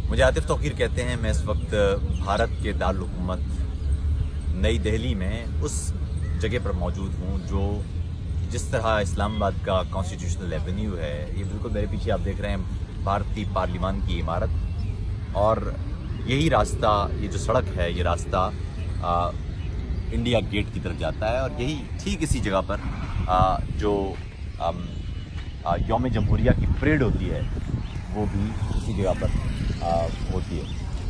مجھے عاطف توقیر کہتے ہیں. میں اس وقت بھارت کے دارالحکومت نئی دہلی میں اس جگہ پر موجود ہوں جو جس طرح اسلام آباد کا کانسٹیٹیوشنل ایونیو ہے. یہ بالکل میرے پیچھے آپ دیکھ رہے ہیں بھارتی پارلیمان کی عمارت, اور یہی راستہ, یہ جو سڑک ہے, یہ راستہ انڈیا گیٹ کی طرف جاتا ہے. اور یہی ٹھیک اسی جگہ پر جو یوم جمہوریہ کی پریڈ ہوتی ہے وہ بھی اسی جگہ پر ہوتی ہے.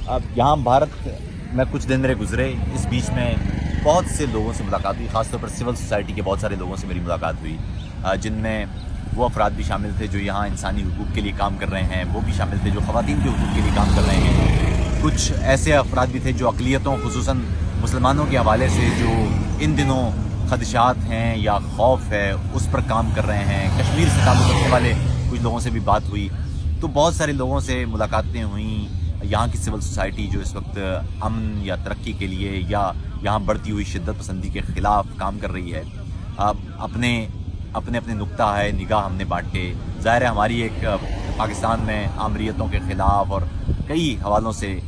اب یہاں بھارت میں کچھ دن گزرے, اس بیچ میں بہت سے لوگوں سے ملاقات ہوئی, خاص طور پر سول سوسائٹی کے بہت سارے لوگوں سے میری ملاقات ہوئی, جن میں وہ افراد بھی شامل تھے جو یہاں انسانی حقوق کے لیے کام کر رہے ہیں, وہ بھی شامل تھے جو خواتین کے حقوق کے لیے کام کر رہے ہیں. کچھ ایسے افراد بھی تھے جو اقلیتوں, خصوصاً مسلمانوں کے حوالے سے جو ان دنوں خدشات ہیں یا خوف ہے اس پر کام کر رہے ہیں. کشمیر سے تعلق رکھنے والے کچھ لوگوں سے بھی بات ہوئی. تو بہت سارے لوگوں سے ملاقاتیں ہوئیں. یہاں کی سول سوسائٹی جو اس وقت امن یا ترقی کے لیے یا یہاں بڑھتی ہوئی شدت پسندی کے خلاف کام کر رہی ہے, اپنے اپنے نقطہ ہے نگاہ ہم نے بانٹے. ظاہر ہے ہماری ایک پاکستان میں آمریتوں کے خلاف اور کئی حوالوں سے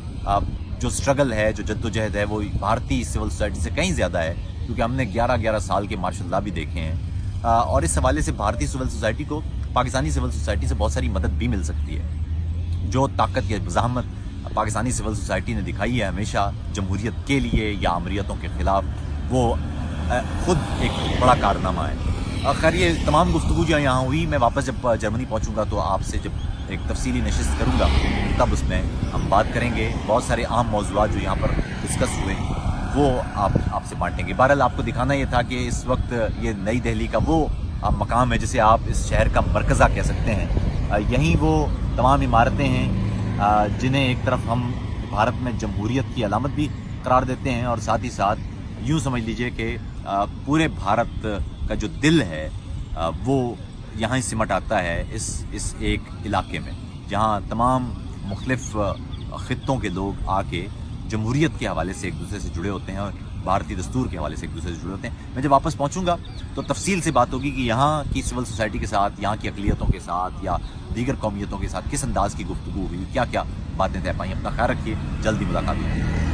جو سٹرگل ہے, جو جد و جہد ہے, وہ بھارتی سول سوسائٹی سے کہیں زیادہ ہے, کیونکہ ہم نے 11 سال کے مارشل لا بھی دیکھے ہیں. اور اس حوالے سے بھارتی سول سوسائٹی کو پاکستانی سول سوسائٹی سے بہت ساری مدد بھی مل سکتی ہے. جو طاقت یا مزاحمت پاکستانی سول سوسائٹی نے دکھائی ہے ہمیشہ جمہوریت کے لیے یا آمریتوں کے خلاف, وہ خود ایک بڑا کارنامہ ہے. خیر, یہ تمام گفتگو جو یہاں ہوئی, میں واپس جب جرمنی پہنچوں گا تو آپ سے جب ایک تفصیلی نشست کروں گا تب اس میں ہم بات کریں گے. بہت سارے عام موضوعات جو یہاں پر ڈسکس ہوئے وہ آپ سے بانٹیں گے. بہرحال آپ کو دکھانا یہ تھا کہ اس وقت یہ نئی دہلی کا وہ مقام ہے جسے آپ اس شہر کا مرکزہ کہہ سکتے ہیں. یہیں وہ تمام عمارتیں ہیں جنہیں ایک طرف ہم بھارت میں جمہوریت کی علامت بھی قرار دیتے ہیں, اور ساتھ ہی ساتھ یوں سمجھ لیجئے کہ پورے بھارت کا جو دل ہے وہ یہاں ہی سمٹ آتا ہے اس ایک علاقے میں, جہاں تمام مختلف خطوں کے لوگ آ کے جمہوریت کے حوالے سے ایک دوسرے سے جڑے ہوتے ہیں اور بھارتی دستور کے حوالے سے ایک دوسرے سے جڑے ہوتے ہیں. میں جب واپس پہنچوں گا تو تفصیل سے بات ہوگی کہ یہاں کی سول سوسائٹی کے ساتھ, یہاں کی اقلیتوں کے ساتھ یا دیگر قومیتوں کے ساتھ کس انداز کی گفتگو ہوئی, کیا کیا باتیں طے پائیں. اپنا خیال رکھیے, جلدی ملاقات ہوگی.